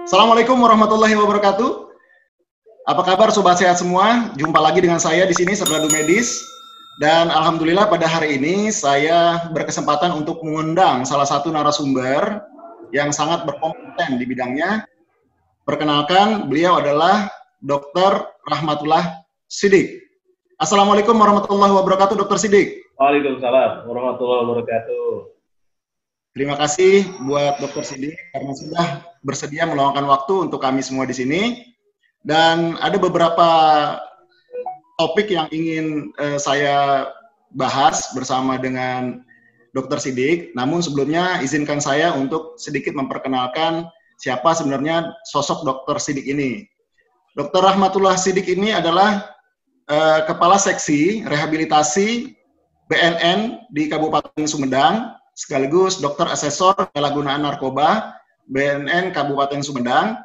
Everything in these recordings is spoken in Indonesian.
Assalamualaikum warahmatullahi wabarakatuh. Apa kabar sobat sehat semua? Jumpa lagi dengan saya di sini Serdadu Medis. Dan alhamdulillah pada hari ini saya berkesempatan untuk mengundang salah satu narasumber yang sangat berkompeten di bidangnya. Perkenalkan, beliau adalah Dr. Rahmatullah Siddiq. Assalamualaikum warahmatullahi wabarakatuh, Dr. Siddiq. Waalaikumsalam warahmatullahi wabarakatuh. Terima kasih buat Dr. Siddiq karena sudah bersedia meluangkan waktu untuk kami semua di sini. Dan ada beberapa topik yang ingin saya bahas bersama dengan Dr. Siddiq. Namun sebelumnya izinkan saya untuk sedikit memperkenalkan siapa sebenarnya sosok Dr. Siddiq ini. Dr. Rahmatullah Siddiq ini adalah Kepala Seksi Rehabilitasi BNN di Kabupaten Sumedang, sekaligus dokter asesor penyalahgunaan narkoba BNN Kabupaten Sumedang,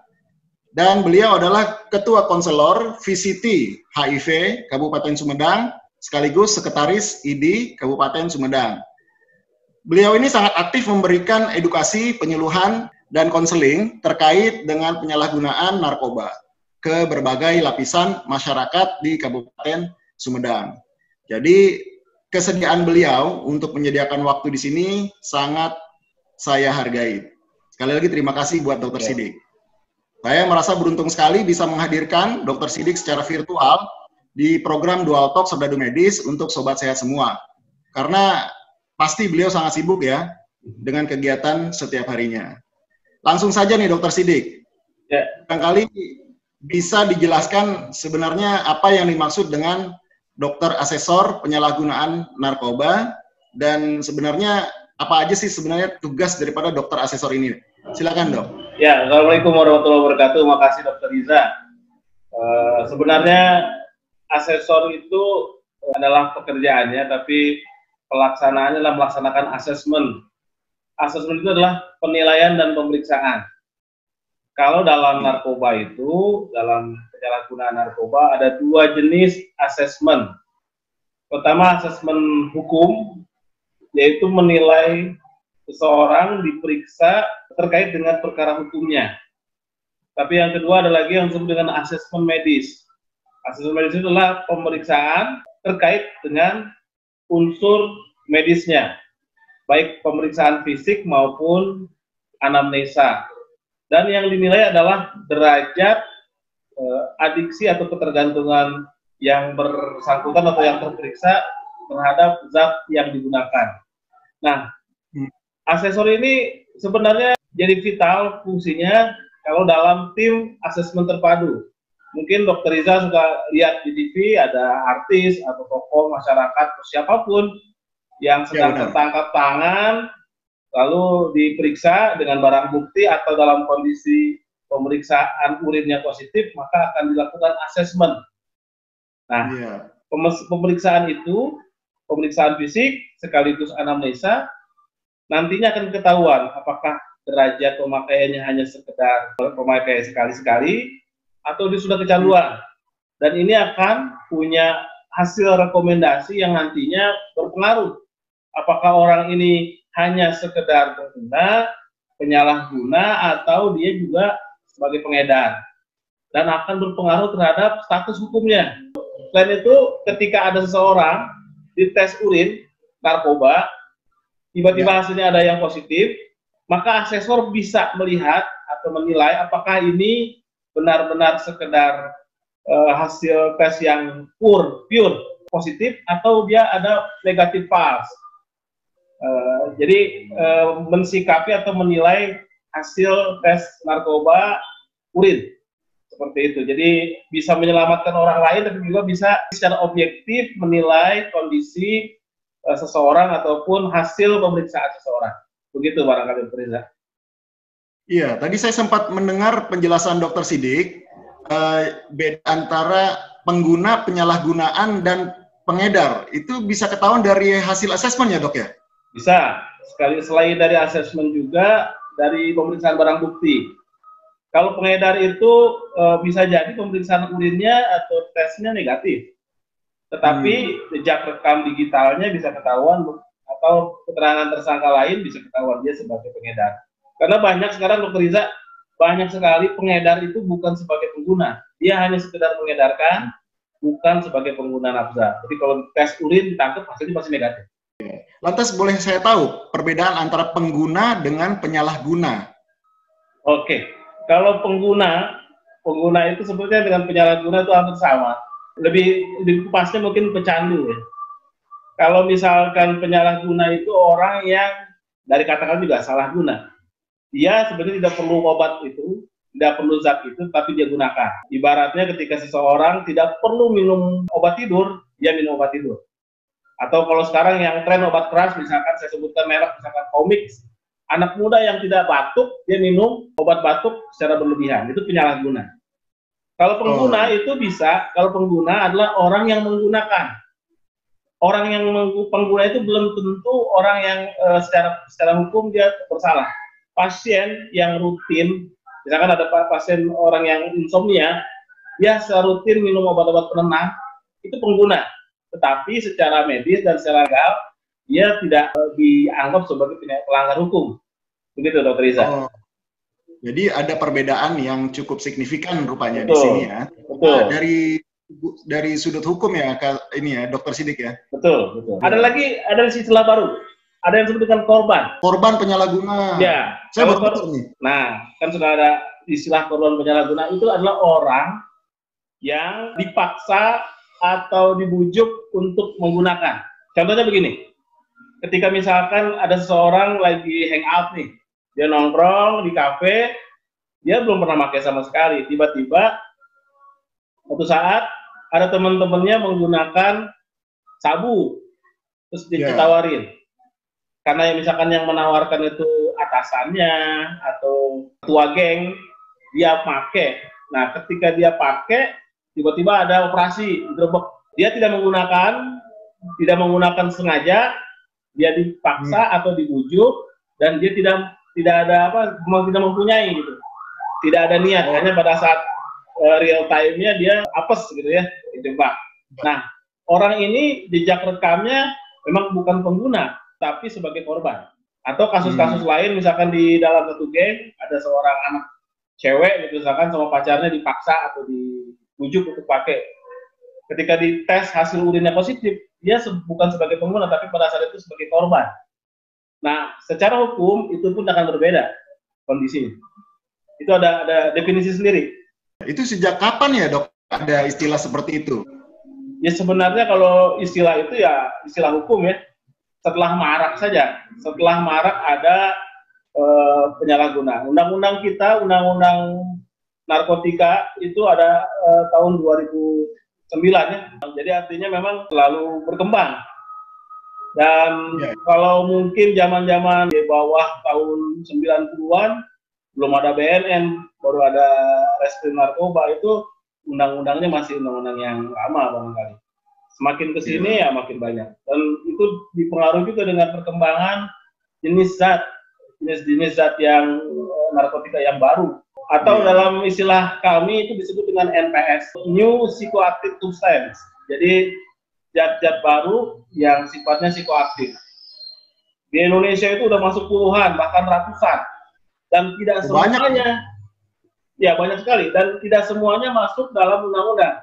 dan beliau adalah Ketua Konselor VCT HIV Kabupaten Sumedang, sekaligus Sekretaris ID Kabupaten Sumedang. Beliau ini sangat aktif memberikan edukasi, penyuluhan, dan konseling terkait dengan penyalahgunaan narkoba ke berbagai lapisan masyarakat di Kabupaten Sumedang. Jadi kesediaan beliau untuk menyediakan waktu di sini sangat saya hargai. Sekali lagi terima kasih buat Dr. Siddiq. Saya merasa beruntung sekali bisa menghadirkan Dr. Siddiq secara virtual di program Dual Talk Serdadu Medis untuk sobat sehat semua. Karena pasti beliau sangat sibuk ya dengan kegiatan setiap harinya. Langsung saja nih Dr. Siddiq. Ya. Barangkali bisa dijelaskan sebenarnya apa yang dimaksud dengan dokter asesor penyalahgunaan narkoba, dan sebenarnya apa aja sih sebenarnya tugas daripada dokter asesor ini? Silakan dok. Ya, Assalamualaikum warahmatullahi wabarakatuh. Makasih Dr. Riza. Sebenarnya asesor itu adalah pekerjaannya, tapi pelaksanaannya adalah melaksanakan asesmen. Asesmen itu adalah penilaian dan pemeriksaan. Kalau dalam narkoba itu, dalam penyalahgunaan narkoba ada dua jenis asesmen. Pertama asesmen hukum, yaitu menilai seseorang diperiksa terkait dengan perkara hukumnya. Tapi yang kedua ada lagi yang disebut dengan asesmen medis. Asesmen medis itu adalah pemeriksaan terkait dengan unsur medisnya, baik pemeriksaan fisik maupun anamnesa. Dan yang dinilai adalah derajat adiksi atau ketergantungan yang bersangkutan atau yang terperiksa terhadap zat yang digunakan. Nah, asesor ini sebenarnya jadi vital fungsinya kalau dalam tim asesmen terpadu. Mungkin Dr. Riza sudah lihat di TV ada artis atau tokoh masyarakat atau siapapun yang sedang tertangkap tangan lalu diperiksa dengan barang bukti atau dalam kondisi pemeriksaan urinnya positif, maka akan dilakukan asesmen. Nah, pemeriksaan itu, pemeriksaan fisik sekaligus anamnesa, nantinya akan ketahuan apakah derajat pemakaiannya hanya sekedar pemakai sekali-sekali atau dia sudah kecanduan. Dan ini akan punya hasil rekomendasi yang nantinya berpengaruh. Apakah orang ini hanya sekedar pengguna, penyalahguna, atau dia juga sebagai pengedar, dan akan berpengaruh terhadap status hukumnya. Selain itu, ketika ada seseorang dites urin narkoba, tiba-tiba hasilnya ada yang positif, maka asesor bisa melihat atau menilai apakah ini benar-benar sekedar hasil tes yang pure positif atau dia ada negatif false. Jadi mensikapi atau menilai hasil tes narkoba urin seperti itu. Jadi bisa menyelamatkan orang lain, tapi juga bisa secara objektif menilai kondisi seseorang ataupun hasil pemeriksaan seseorang. Begitu barangkali Dr. Riza. Iya, tadi saya sempat mendengar penjelasan Dr. Siddiq beda antara pengguna, penyalahgunaan, dan pengedar. Itu bisa ketahuan dari hasil asesmen ya dok ya? Bisa, selain dari asesmen juga dari pemeriksaan barang bukti. Kalau pengedar itu bisa jadi pemeriksaan urinnya atau tesnya negatif, tetapi jejak rekam digitalnya bisa ketahuan atau keterangan tersangka lain bisa ketahuan dia sebagai pengedar. Karena banyak sekarang Dr. Riza banyak sekali pengedar itu bukan sebagai pengguna. Dia hanya sekedar mengedarkan, bukan sebagai pengguna nafza. Jadi kalau tes urin ditangkap hasilnya pasti negatif. Lantas boleh saya tahu perbedaan antara pengguna dengan penyalahguna? Oke, kalau pengguna itu sebetulnya dengan penyalahguna itu hampir sama. Lebih pasnya mungkin pecandu ya. Kalau misalkan penyalahguna itu orang yang dari katakan juga salah guna. Dia sebenarnya tidak perlu obat itu, tidak perlu zat itu, tapi dia gunakan. Ibaratnya ketika seseorang tidak perlu minum obat tidur, dia minum obat tidur. Atau kalau sekarang yang tren obat keras, misalkan saya sebutkan merek, misalkan Comix, anak muda yang tidak batuk, dia minum obat batuk secara berlebihan. Itu penyalahguna. Kalau pengguna itu bisa, kalau pengguna adalah orang yang menggunakan. Orang yang pengguna itu belum tentu orang yang secara hukum dia bersalah. Pasien yang rutin, misalkan ada pasien orang yang insomnia, dia secara rutin minum obat-obat penenang, itu pengguna. Tetapi secara medis dan secara legal, dia tidak dianggap sebagai pelanggar hukum. Begitu, Dr. Riza. Jadi ada perbedaan yang cukup signifikan rupanya di sini ya. Betul. Nah, dari sudut hukum ya, ini ya, Dokter Sidik ya. Betul. Ada istilah baru. Ada yang disebut dengan korban. Korban penyalahguna. Ya. Saya baru nih. Nah, kan sudah ada istilah korban penyalahguna, itu adalah orang yang dipaksa atau dibujuk untuk menggunakan. Contohnya begini. Ketika misalkan ada seseorang lagi hangout nih, dia nongkrong di kafe, dia belum pernah pakai sama sekali. Tiba-tiba suatu saat ada teman-temannya menggunakan sabu, terus ditawarin. Karena misalkan yang menawarkan itu atasannya atau ketua geng, dia pakai. Nah, ketika dia pakai, tiba-tiba ada operasi digerebek. Dia tidak menggunakan sengaja, dia dipaksa atau dibujuk, dan dia tidak mempunyai gitu. Tidak ada niat, hanya pada saat real time-nya dia apes gitu ya, dijebak. Nah, orang ini jejak rekamnya memang bukan pengguna, tapi sebagai korban. Atau kasus-kasus lain, misalkan di dalam satu geng ada seorang anak cewek gitu, misalkan sama pacarnya dipaksa atau dibujuk untuk pakai. Ketika dites hasil urinnya positif, dia bukan sebagai pengguna, tapi pada saat itu sebagai korban. Nah, secara hukum itu pun akan berbeda kondisinya. Itu ada definisi sendiri. Itu sejak kapan ya, Dok, ada istilah seperti itu? Ya sebenarnya kalau istilah itu ya istilah hukum ya. Setelah marak saja. Setelah marak ada penyalahguna. Undang-undang kita, undang-undang narkotika itu ada tahun 2009 ya. Jadi artinya memang selalu berkembang. Dan kalau mungkin zaman-zaman di bawah tahun 90-an belum ada BNN, baru ada reskrim narkoba, itu undang-undangnya masih undang-undang yang lama barangkali. Semakin ke sini ya makin banyak. Dan itu dipengaruhi juga dengan perkembangan jenis zat yang narkotika yang baru. Atau dalam istilah kami itu disebut dengan NPS, New Psychoactive Substance. Jadi zat-zat baru yang sifatnya psikoaktif. Di Indonesia itu udah masuk puluhan, bahkan ratusan. Dan tidak semuanya, ya banyak sekali, dan tidak semuanya masuk dalam undang-undang.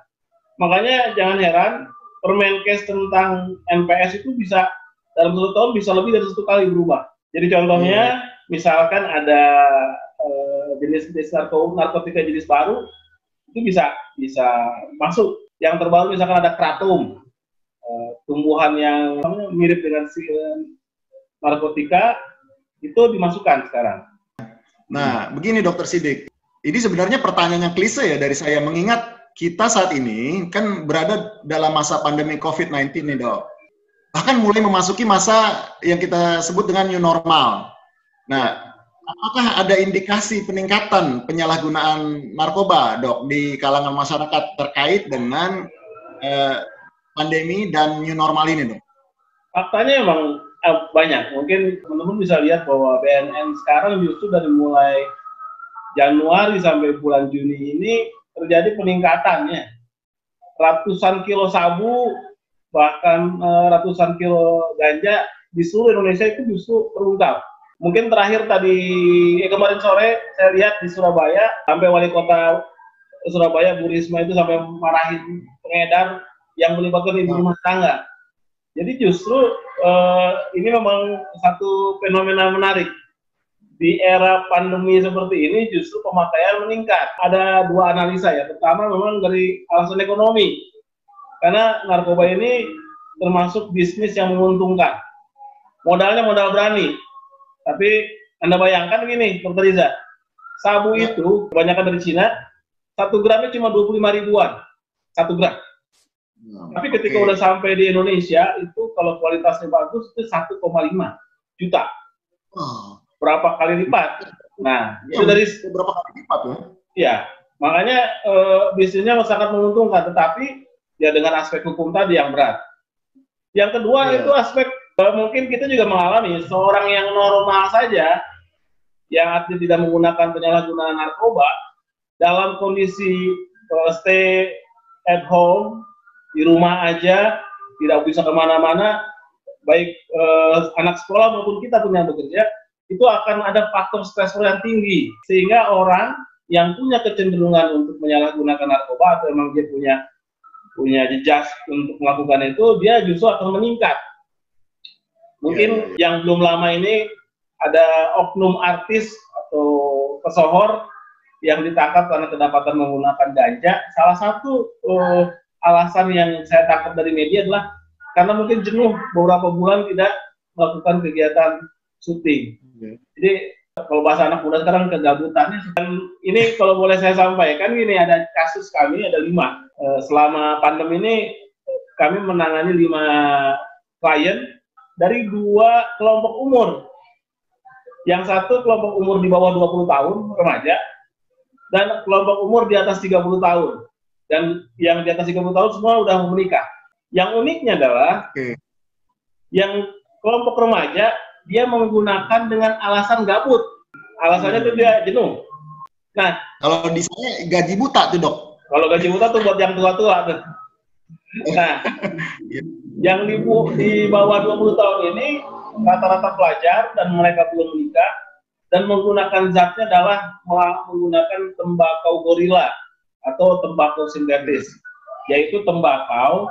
Makanya jangan heran, Permenkes tentang NPS itu bisa dalam 1 tahun bisa lebih dari 1 kali berubah. Jadi contohnya, misalkan ada jenis narkotika jenis baru, itu bisa masuk. Yang terbaru misalkan ada kratom, tumbuhan yang mirip dengan narkotika, itu dimasukkan sekarang. Nah, begini Dokter Sidik, ini sebenarnya pertanyaan yang klise ya dari saya, mengingat kita saat ini kan berada dalam masa pandemi COVID-19 nih, Dok. Bahkan mulai memasuki masa yang kita sebut dengan new normal. Nah, apakah ada indikasi peningkatan penyalahgunaan narkoba, Dok, di kalangan masyarakat terkait dengan pandemi dan new normal ini, Dok? Faktanya memang banyak. Mungkin teman-teman bisa lihat bahwa BNN sekarang justru dari mulai Januari sampai bulan Juni ini terjadi peningkatannya. Ratusan kilo sabu, bahkan ratusan kilo ganja di seluruh Indonesia itu justru terungkap. Mungkin terakhir tadi kemarin sore saya lihat di Surabaya, sampai wali kota Surabaya Bu Risma itu sampai marahin pengedar yang melibatkan ibu rumah tangga. Jadi justru ini memang satu fenomena menarik. Di era pandemi seperti ini justru pemakaian meningkat. Ada dua analisa ya. Pertama memang dari alasan ekonomi. Karena narkoba ini termasuk bisnis yang menguntungkan. Modalnya modal berani. Tapi Anda bayangkan gini, Dr. Riza, sabu itu kebanyakan dari Cina, 1 gramnya cuma 25 ribuan, 1 gram. Tapi ketika udah sampai di Indonesia, itu kalau kualitasnya bagus, itu 1,5 juta. Berapa kali lipat? Nah, itu dari berapa kali lipat ya? Ya, makanya bisnisnya sangat menguntungkan, tetapi ya dengan aspek hukum tadi yang berat. Yang kedua itu aspek mungkin kita juga mengalami seorang yang normal saja, yang artinya tidak menggunakan penyalahgunaan narkoba, dalam kondisi stay at home, di rumah aja, tidak bisa kemana-mana, baik anak sekolah maupun kita pun yang bekerja, itu akan ada faktor stresor yang tinggi, sehingga orang yang punya kecenderungan untuk menyalahgunakan narkoba atau memang dia punya jejak untuk melakukan itu, dia justru akan meningkat. Mungkin yang belum lama ini ada oknum artis atau pesohor yang ditangkap karena kedapatan menggunakan ganja. Salah satu alasan yang saya tangkap dari media adalah karena mungkin jenuh beberapa bulan tidak melakukan kegiatan syuting. Jadi kalau bahasa anak muda sekarang kegabutannya. Dan ini kalau boleh saya sampaikan, gini, ada kasus kami ada 5. Selama pandemi ini kami menangani 5 klien dari 2 kelompok umur. Yang satu kelompok umur di bawah 20 tahun, remaja, dan kelompok umur di atas 30 tahun. Dan yang di atas 30 tahun semua udah menikah. Yang uniknya adalah yang kelompok remaja, dia menggunakan dengan alasan gabut. Alasannya itu dia jenuh. Nah, kalau di sana gaji buta tuh, Dok. Kalau gaji buta tuh buat yang tua-tua tuh. Nah, yang di bawah 20 tahun ini rata-rata pelajar dan mereka belum menikah, dan menggunakan zatnya adalah menggunakan tembakau gorila atau tembakau sintetis, yaitu tembakau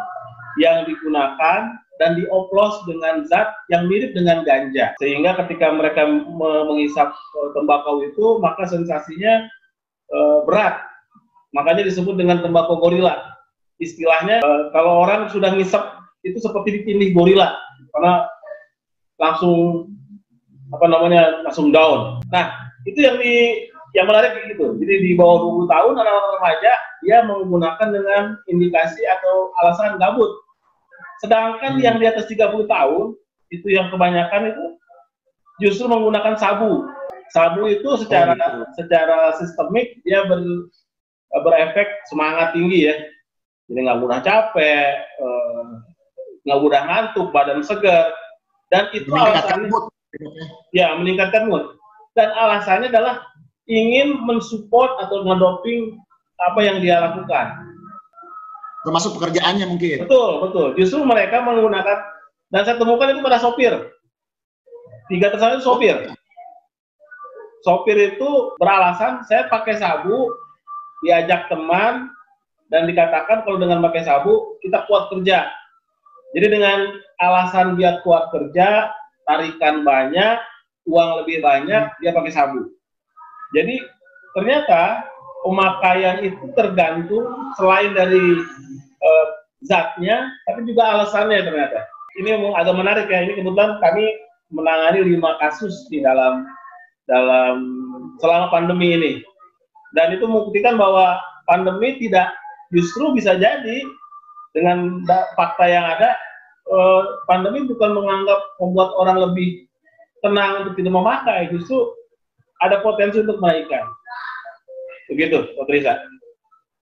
yang digunakan dan dioplos dengan zat yang mirip dengan ganja, sehingga ketika mereka menghisap tembakau itu maka sensasinya berat, makanya disebut dengan tembakau gorila. Istilahnya kalau orang sudah ngisap itu seperti ditindih gorila karena langsung langsung down. Nah, itu yang menarik gitu. Jadi di bawah 20 tahun anak-anak remaja dia menggunakan dengan indikasi atau alasan gabut. Sedangkan yang di atas 30 tahun itu yang kebanyakan itu justru menggunakan sabu. Sabu itu secara sistemik dia berefek semangat tinggi ya. Jadi nggak mudah capek, nggak mudah ngantuk, badan segar, dan itu alasannya meningkatkan mood. Dan alasannya adalah ingin mensupport atau ngedoping apa yang dia lakukan. Termasuk pekerjaannya mungkin. Betul. Justru mereka menggunakan, dan saya temukan itu pada sopir. 3 tersangka itu sopir. Sopir itu beralasan saya pakai sabu, diajak teman, dan dikatakan kalau dengan pakai sabu kita kuat kerja. Jadi dengan alasan dia kuat kerja, tarikan banyak, uang lebih banyak, dia pakai sabu. Jadi ternyata pemakaian itu tergantung selain dari zatnya, tapi juga alasannya ternyata. Ini agak menarik ya. Ini kebetulan kami menangani 5 kasus di dalam selama pandemi ini. Dan itu membuktikan bahwa pandemi justru bisa jadi dengan fakta yang ada, pandemi bukan membuat orang lebih tenang untuk tidak memakai, justru ada potensi untuk menaikkan. Begitu, Dr. Riza.